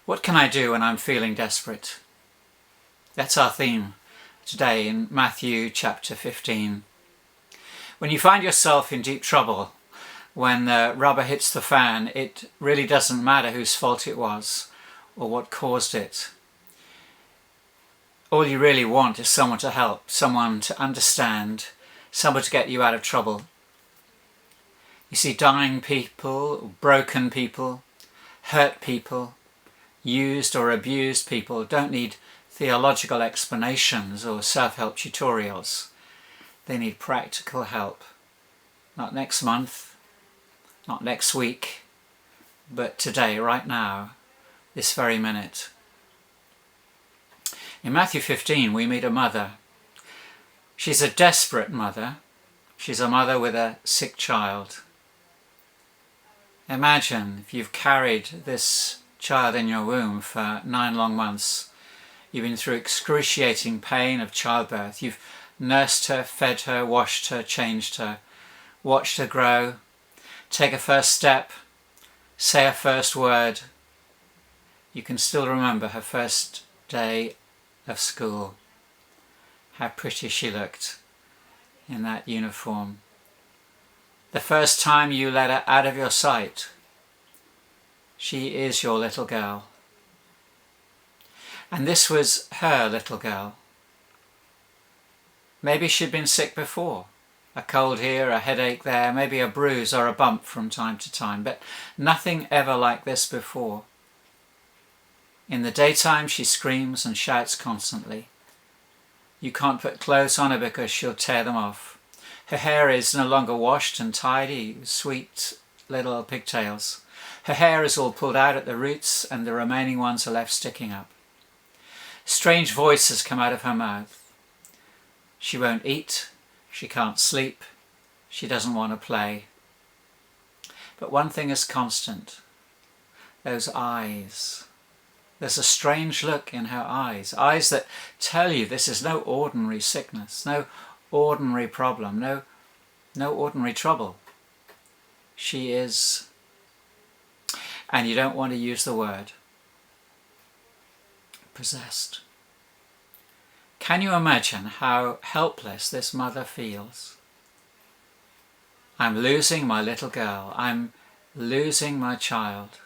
What can I do when I'm feeling desperate? That's our theme today in Matthew chapter 15. When you find yourself in deep trouble, when the rubber hits the fan, it really doesn't matter whose fault it was or what caused it. All you really want is someone to help, someone to understand, someone to get you out of trouble. You see, dying people, broken people, hurt people, used or abused people don't need theological explanations or self-help tutorials. They need practical help. Not next month, not next week, but today, right now, this very minute. In Matthew 15, we meet a mother. She's a desperate mother. She's a mother with a sick child. Imagine if you've carried this child in your womb for 9 long months. You've been through excruciating pain of childbirth. You've nursed her, fed her, washed her, changed her, watched her grow, take a first step, say a first word. You can still remember her first day of school. How pretty she looked in that uniform. The first time you let her out of your sight. She is your little girl. And this was her little girl. Maybe she'd been sick before. A cold here, a headache there, maybe a bruise or a bump from time to time, but nothing ever like this before. In the daytime she screams and shouts constantly. You can't put clothes on her because she'll tear them off. Her hair is no longer washed and tidy, sweet little pigtails. Her hair is all pulled out at the roots and the remaining ones are left sticking up. Strange voices come out of her mouth. She won't eat, she can't sleep, she doesn't want to play. But one thing is constant, those eyes. There's a strange look in her eyes that tell you this is no ordinary sickness, no ordinary problem, no ordinary trouble. She is, and you don't want to use the word, possessed. Can you imagine how helpless this mother feels? I'm losing my little girl. I'm losing my child.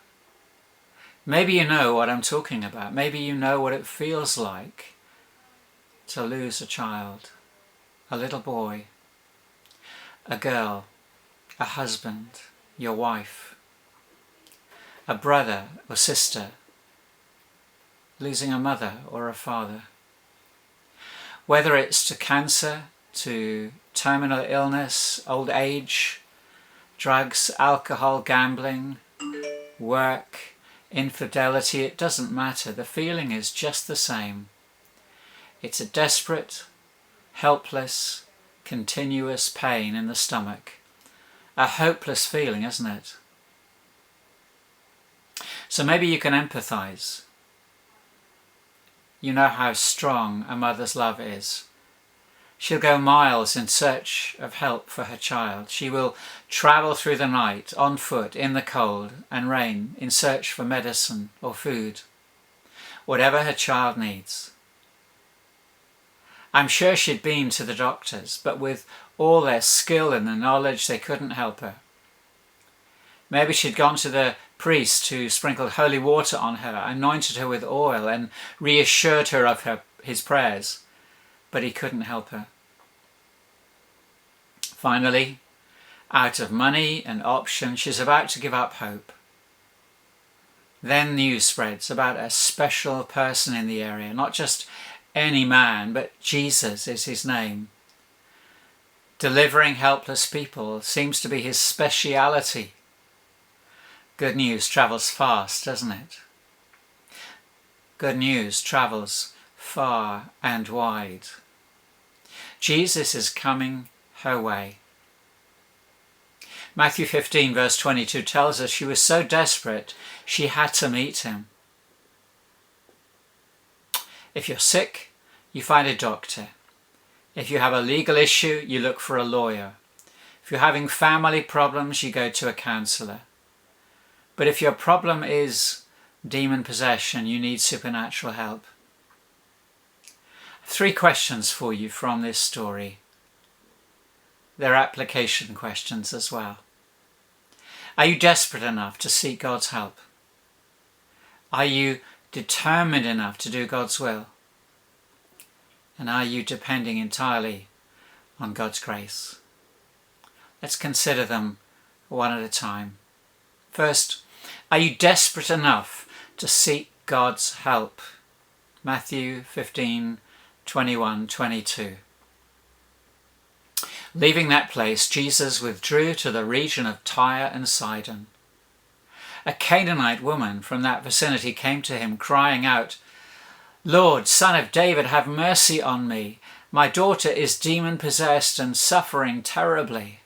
Maybe you know what I'm talking about. Maybe you know what it feels like to lose a child, a little boy, a girl, a husband, your wife, a brother or sister, losing a mother or a father. Whether it's to cancer, to terminal illness, old age, drugs, alcohol, gambling, work, infidelity, it doesn't matter. The feeling is just the same. It's a desperate, helpless, continuous pain in the stomach. A hopeless feeling, isn't it? So maybe you can empathize. You know how strong a mother's love is. She'll go miles in search of help for her child. She will travel through the night, on foot, in the cold and rain, in search for medicine or food, whatever her child needs. I'm sure she'd been to the doctors, but with all their skill and the knowledge, they couldn't help her. Maybe she'd gone to the priest who sprinkled holy water on her, anointed her with oil and reassured her of his prayers, but he couldn't help her. Finally, out of money and option, she's about to give up hope. Then news spreads about a special person in the area, not just any man, but Jesus is his name. Delivering helpless people seems to be his speciality. Good news travels fast, doesn't it? Good news travels far and wide. Jesus is coming her way. Matthew 15 verse 22 tells us she was so desperate she had to meet him. If you're sick, you find a doctor. If you have a legal issue, you look for a lawyer. If you're having family problems, you go to a counsellor. But if your problem is demon possession, you need supernatural help. 3 questions for you from this story. They're application questions as well. Are you desperate enough to seek God's help? Are you determined enough to do God's will? And are you depending entirely on God's grace? Let's consider them one at a time. First, are you desperate enough to seek God's help? Matthew 15:21-22. Leaving that place, Jesus withdrew to the region of Tyre and Sidon. A Canaanite woman from that vicinity came to him, crying out, "Lord, Son of David, have mercy on me. My daughter is demon-possessed and suffering terribly."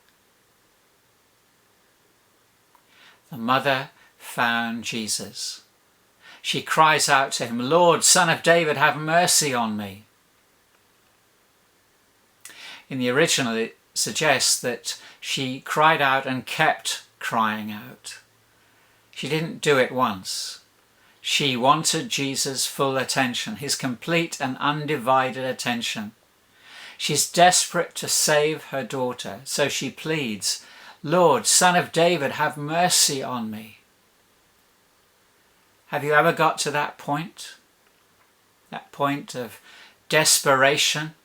The mother found Jesus. She cries out to him, "Lord, Son of David, have mercy on me." In the original, it suggests that she cried out and kept crying out. She didn't do it once. She wanted Jesus' full attention, his complete and undivided attention. She's desperate to save her daughter, so she pleads, "Lord, Son of David, have mercy on me." Have you ever got to that point? That point of desperation?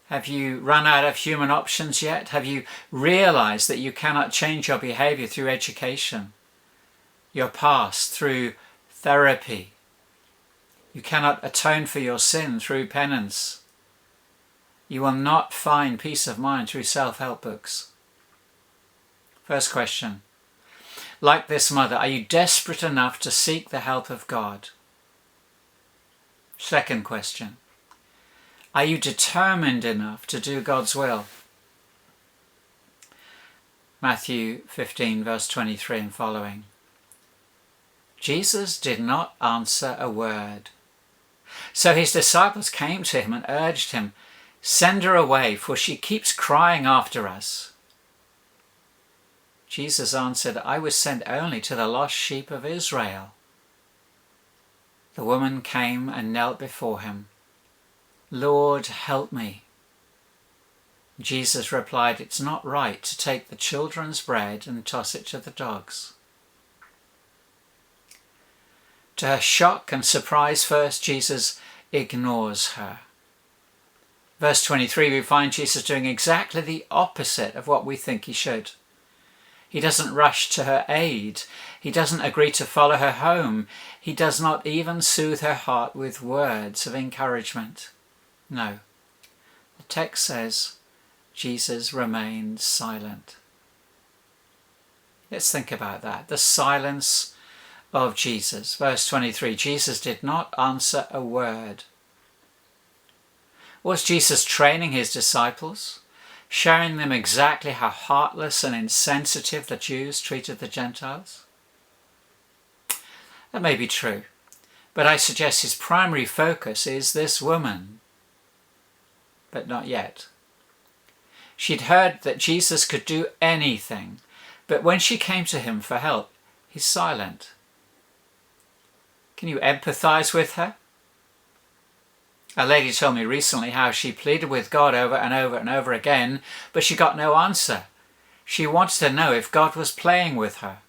Have you run out of human options yet? Have you realized that you cannot change your behavior through education, your past through therapy? You cannot atone for your sin through penance. You will not find peace of mind through self-help books. First question. Like this mother, are you desperate enough to seek the help of God? Second question. Are you determined enough to do God's will? Matthew 15, verse 23 and following. Jesus did not answer a word. So his disciples came to him and urged him, "Send her away, for she keeps crying after us." Jesus answered, "I was sent only to the lost sheep of Israel." The woman came and knelt before him. "Lord, help me." Jesus replied, "It's not right to take the children's bread and toss it to the dogs." To her shock and surprise first, Jesus ignores her. Verse 23, we find Jesus doing exactly the opposite of what we think he should. He doesn't rush to her aid. He doesn't agree to follow her home. He does not even soothe her heart with words of encouragement. No. The text says, Jesus remained silent. Let's think about that. The silence of Jesus. Verse 23, Jesus did not answer a word. Was Jesus training his disciples, showing them exactly how heartless and insensitive the Jews treated the Gentiles? That may be true, but I suggest his primary focus is this woman. But not yet. She'd heard that Jesus could do anything, but when she came to him for help, he's silent. Can you empathize with her? A lady told me recently how she pleaded with God over and over and over again, but she got no answer. She wanted to know if God was playing with her.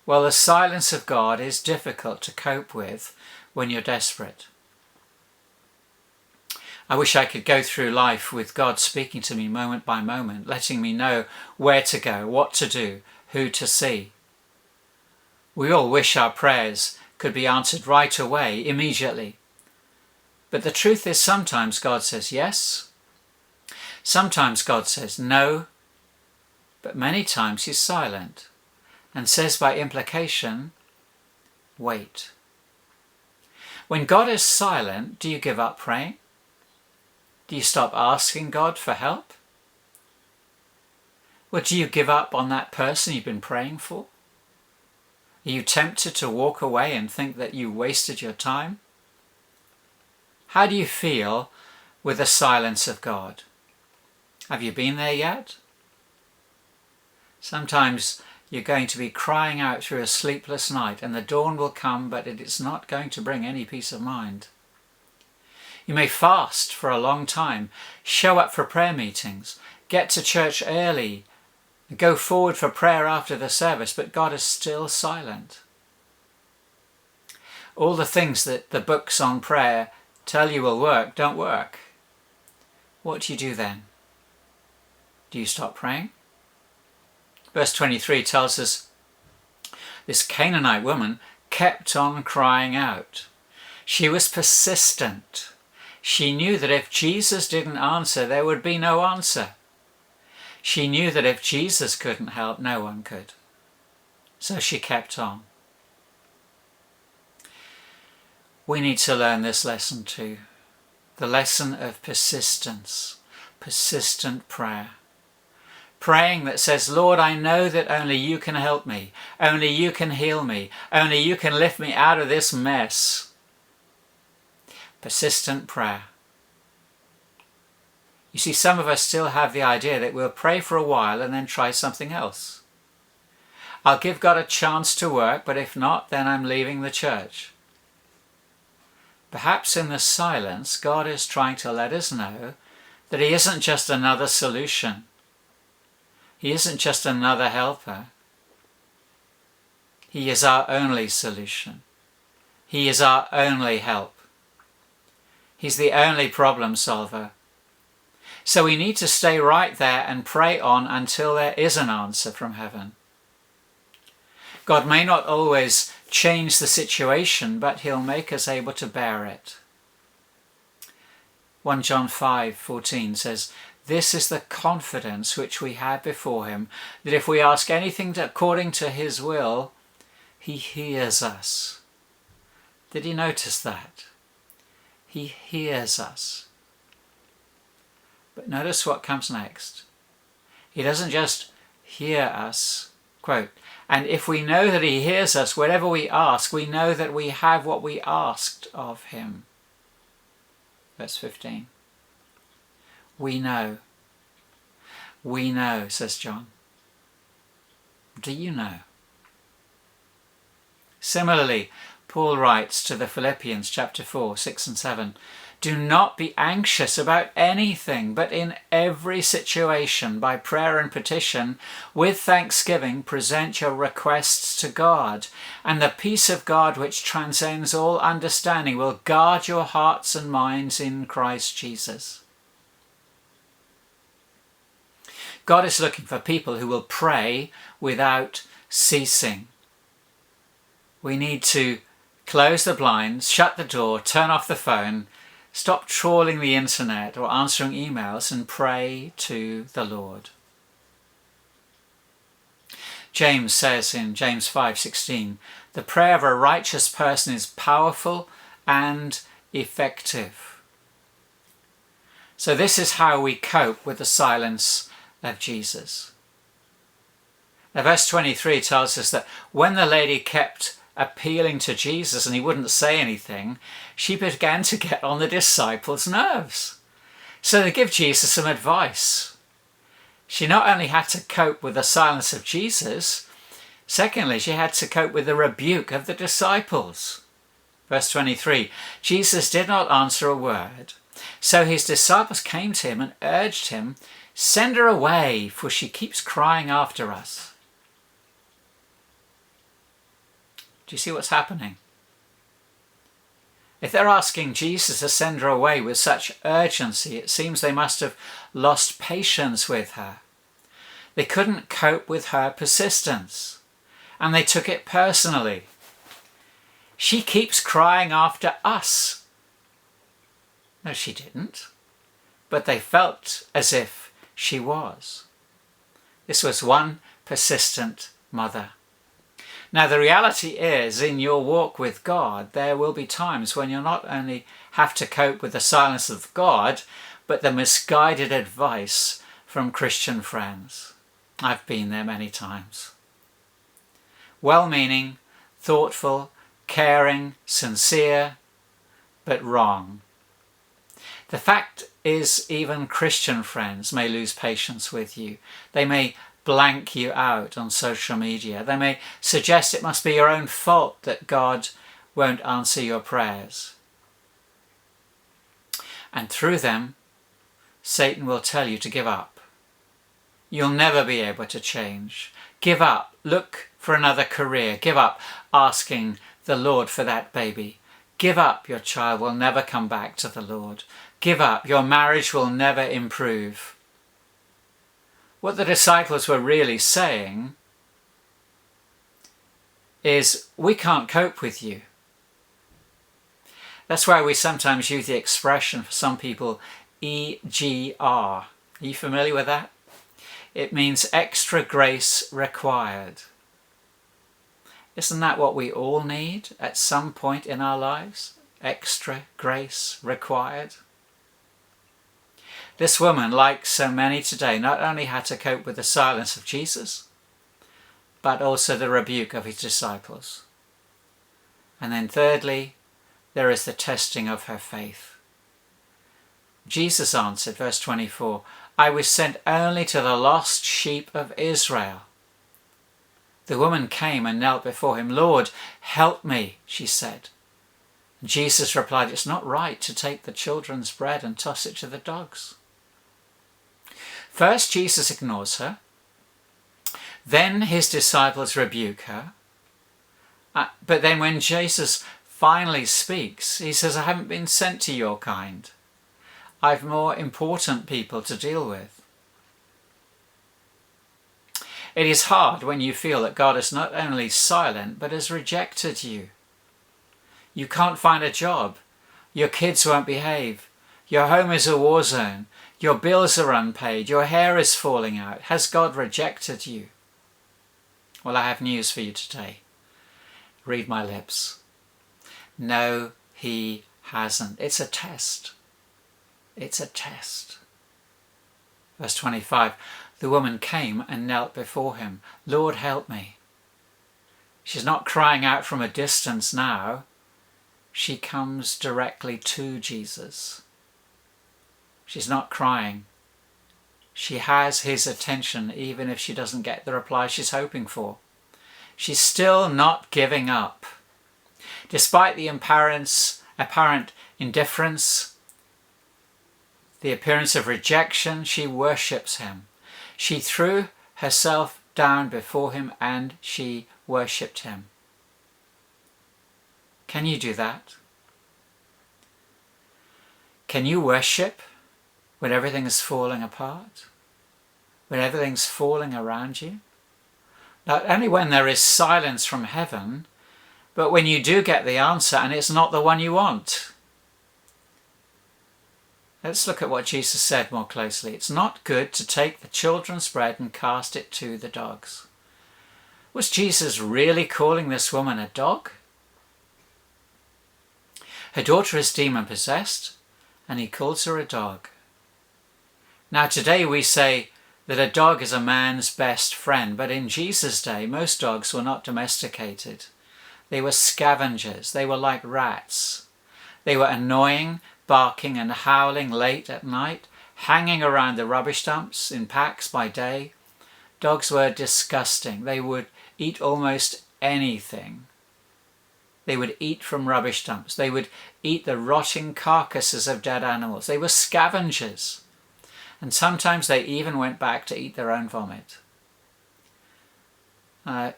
Well, the silence of God is difficult to cope with when you're desperate. I wish I could go through life with God speaking to me moment by moment, letting me know where to go, what to do, who to see. We all wish our prayers could be answered right away, immediately. But the truth is sometimes God says yes, sometimes God says no, but many times he's silent and says by implication, wait. When God is silent, do you give up praying? Do you stop asking God for help? Or do you give up on that person you've been praying for? Are you tempted to walk away and think that you wasted your time? How do you feel with the silence of God? Have you been there yet? Sometimes You're going to be crying out through a sleepless night, and the dawn will come, but it is not going to bring any peace of mind. You may fast for a long time, show up for prayer meetings, get to church early, go forward for prayer after the service, but God is still silent. All the things that the books on prayer tell you will work don't work. What do you do then? Do you stop praying? Verse 23 tells us this Canaanite woman kept on crying out. She was persistent. She knew that if Jesus didn't answer, there would be no answer. She knew that if Jesus couldn't help, no one could. So she kept on. We need to learn this lesson too. The lesson of persistence, persistent prayer. Praying that says, Lord, I know that only you can help me. Only you can heal me. Only you can lift me out of this mess. Persistent prayer. You see, some of us still have the idea that we'll pray for a while and then try something else. I'll give God a chance to work, but if not, then I'm leaving the church. Perhaps in the silence, God is trying to let us know that He isn't just another solution. He isn't just another helper. He is our only solution. He is our only help. He's the only problem solver. So we need to stay right there and pray on until there is an answer from heaven. God may not always change the situation, but He'll make us able to bear it. 1 John 5:14 says, "This is the confidence which we have before Him, that if we ask anything according to His will, He hears us." Did you notice that? He hears us. But notice what comes next. He doesn't just hear us, quote, "And if we know that He hears us, whatever we ask, we know that we have what we asked of Him." Verse 15. We know. We know, says John. Do you know? Similarly, Paul writes to the Philippians chapter 4, 6 and 7, "Do not be anxious about anything, but in every situation, by prayer and petition, with thanksgiving, present your requests to God, and the peace of God, which transcends all understanding, will guard your hearts and minds in Christ Jesus." God is looking for people who will pray without ceasing. We need to close the blinds, shut the door, turn off the phone, stop trawling the internet or answering emails, and pray to the Lord. James says in James 5:16, "The prayer of a righteous person is powerful and effective." So this is how we cope with the silence of Jesus. Now verse 23 tells us that when the lady kept appealing to Jesus and He wouldn't say anything, she began to get on the disciples' nerves. So they give Jesus some advice. She not only had to cope with the silence of Jesus, secondly, she had to cope with the rebuke of the disciples. Verse 23, Jesus did not answer a word. So His disciples came to Him and urged Him, "Send her away, for she keeps crying after us." Do you see what's happening? If they're asking Jesus to send her away with such urgency, it seems they must have lost patience with her. They couldn't cope with her persistence, and they took it personally. She keeps crying after us. No, she didn't. But they felt as if she was. This was one persistent mother. Now the reality is, in your walk with God, there will be times when you'll not only have to cope with the silence of God, but the misguided advice from Christian friends. I've been there many times. Well-meaning, thoughtful, caring, sincere, but wrong. The fact is, even Christian friends may lose patience with you. They may blank you out on social media. They may suggest it must be your own fault that God won't answer your prayers. And through them, Satan will tell you to give up. You'll never be able to change. Give up. Look for another career. Give up asking the Lord for that baby. Give up. Your child will never come back to the Lord. Give up. Your marriage will never improve. What the disciples were really saying is, we can't cope with you. That's why we sometimes use the expression for some people, EGR. Are you familiar with that? It means extra grace required. Isn't that what we all need at some point in our lives? Extra grace required. This woman, like so many today, not only had to cope with the silence of Jesus, but also the rebuke of his disciples. And then thirdly, there is the testing of her faith. Jesus answered, verse 24, I was sent only to the lost sheep of Israel. The woman came and knelt before him. Lord, help me, she said. And Jesus replied, it's not right to take the children's bread and toss it to the dogs. First, Jesus ignores her. Then his disciples rebuke her. But then when Jesus finally speaks, he says, I haven't been sent to your kind. I've more important people to deal with. It is hard when you feel that God is not only silent, but has rejected you. You can't find a job. Your kids won't behave. Your home is a war zone. Your bills are unpaid. Your hair is falling out. Has God rejected you? Well, I have news for you today. Read my lips. No, he hasn't. It's a test. It's a test. Verse 25, the woman came and knelt before him. Lord, help me. She's not crying out from a distance now. She comes directly to Jesus. She's not crying. She has his attention even if she doesn't get the reply she's hoping for. She's still not giving up. Despite the apparent indifference, the appearance of rejection, she worships him. She threw herself down before him and she worshipped him. Can you do that? Can you worship when everything is falling apart? When everything's falling around you? Not only when there is silence from heaven, but when you do get the answer and it's not the one you want. Let's look at what Jesus said more closely. It's not good to take the children's bread and cast it to the dogs. Was Jesus really calling this woman a dog? Her daughter is demon-possessed, and he calls her a dog. Now today we say that a dog is a man's best friend, but in Jesus' day most dogs were not domesticated. They were scavengers. They were like rats. They were annoying, barking and howling late at night, hanging around the rubbish dumps in packs by day. Dogs were disgusting. They would eat almost anything. They would eat from rubbish dumps. They would eat the rotting carcasses of dead animals. They were scavengers. And sometimes they even went back to eat their own vomit.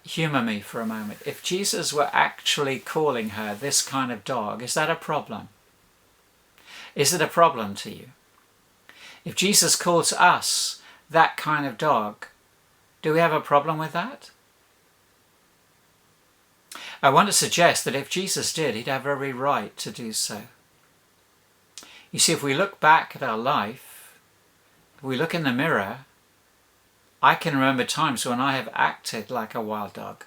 Humour me for a moment. If Jesus were actually calling her this kind of dog, is that a problem? Is it a problem to you? If Jesus calls us that kind of dog, do we have a problem with that? I want to suggest that if Jesus did, he'd have every right to do so. You see, if we look back at our life, if we look in the mirror, I can remember times when I have acted like a wild dog.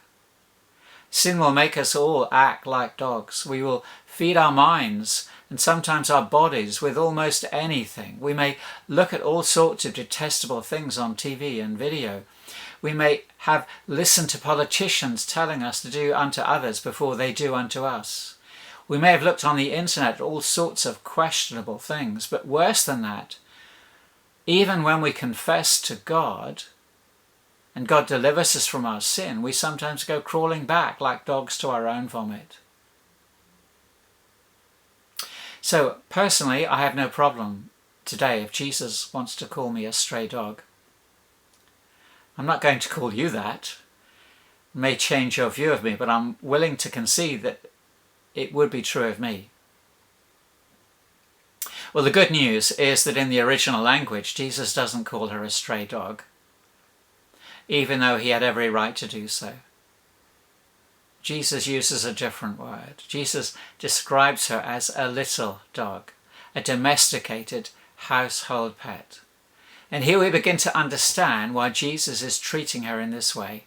Sin will make us all act like dogs. We will feed our minds and sometimes our bodies with almost anything. We may look at all sorts of detestable things on TV and video. We may have listened to politicians telling us to do unto others before they do unto us. We may have looked on the internet at all sorts of questionable things, but worse than that, even when we confess to God, and God delivers us from our sin, we sometimes go crawling back like dogs to our own vomit. So personally, I have no problem today if Jesus wants to call me a stray dog. I'm not going to call you that. It may change your view of me, but I'm willing to concede that it would be true of me. Well, the good news is that in the original language, Jesus doesn't call her a stray dog, even though he had every right to do so. Jesus uses a different word. Jesus describes her as a little dog, a domesticated household pet. And here we begin to understand why Jesus is treating her in this way.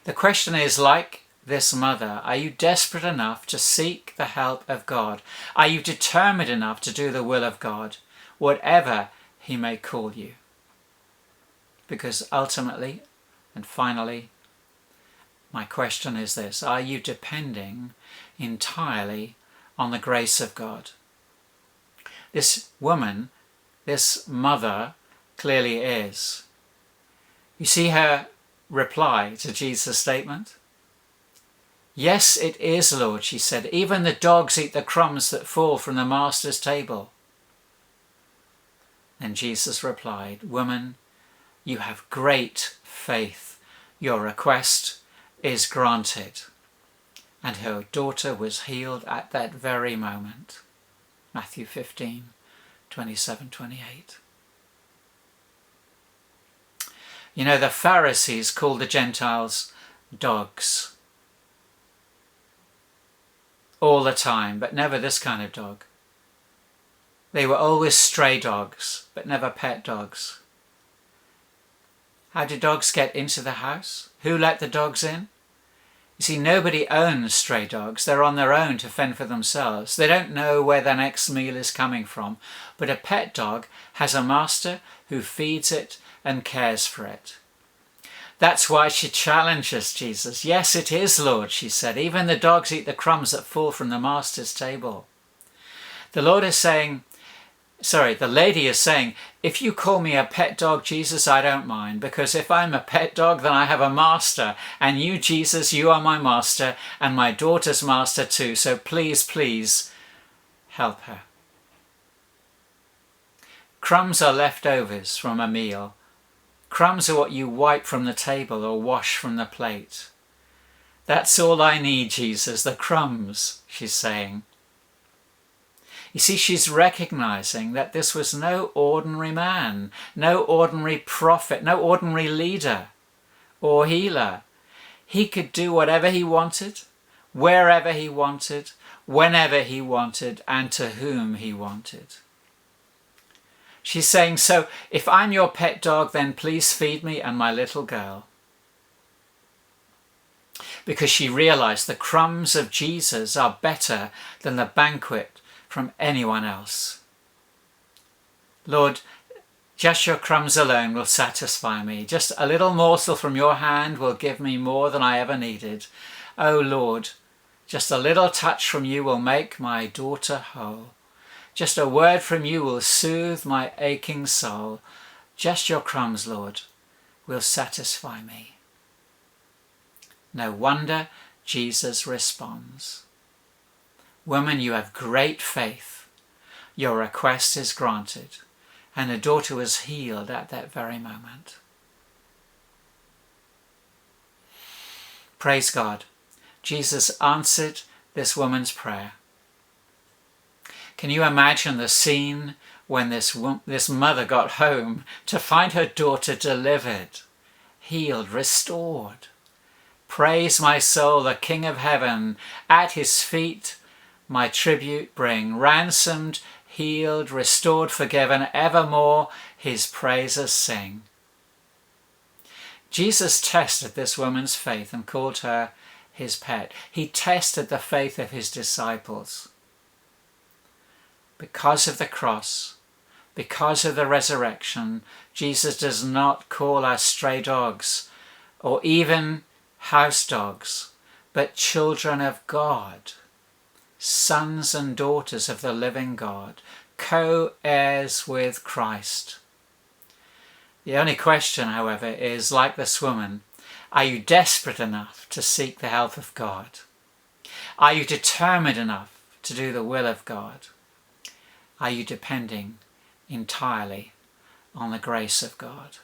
The question is, like this mother, are you desperate enough to seek the help of God? Are you determined enough to do the will of God, whatever he may call you? Because ultimately and finally, my question is this: are you depending entirely on the grace of God? This woman, this mother, clearly is. You see her reply to Jesus' statement? Yes, it is, Lord, she said. Even the dogs eat the crumbs that fall from the master's table. Then Jesus replied, Woman, you have great faith. Your request is granted. And her daughter was healed at that very moment. Matthew 15:27-28. You know, the Pharisees called the Gentiles dogs all the time, but never this kind of dog. They were always stray dogs, but never pet dogs. How do dogs get into the house? Who let the dogs in? You see, nobody owns stray dogs. They're on their own to fend for themselves. They don't know where their next meal is coming from. But a pet dog has a master who feeds it and cares for it. That's why she challenges Jesus. Yes, it is, Lord, she said. Even the dogs eat the crumbs that fall from the master's table. The lady is saying, if you call me a pet dog, Jesus, I don't mind, because if I'm a pet dog, then I have a master, and you, Jesus, you are my master, and my daughter's master too, so please, please, help her. Crumbs are leftovers from a meal. Crumbs are what you wipe from the table or wash from the plate. That's all I need, Jesus, the crumbs, she's saying. You see, she's recognizing that this was no ordinary man, no ordinary prophet, no ordinary leader or healer. He could do whatever he wanted, wherever he wanted, whenever he wanted, and to whom he wanted. She's saying, so if I'm your pet dog, then please feed me and my little girl. Because she realized the crumbs of Jesus are better than the banquet from anyone else. Lord, just your crumbs alone will satisfy me. Just a little morsel from your hand will give me more than I ever needed. Oh Lord, just a little touch from you will make my daughter whole. Just a word from you will soothe my aching soul. Just your crumbs, Lord, will satisfy me. No wonder Jesus responds. Woman, you have great faith. Your request is granted. And the daughter was healed at that very moment. Praise God. Jesus answered this woman's prayer. Can you imagine the scene when this mother got home to find her daughter delivered, healed, restored? Praise my soul, the King of heaven. At his feet my tribute bring. Ransomed, healed, restored, forgiven, evermore his praises sing. Jesus tested this woman's faith and called her his pet. He tested the faith of his disciples. Because of the cross, because of the resurrection, Jesus does not call us stray dogs or even house dogs, but children of God, sons and daughters of the living God, co-heirs with Christ. The only question, however, is, like this woman, are you desperate enough to seek the help of God? Are you determined enough to do the will of God? Are you depending entirely on the grace of God?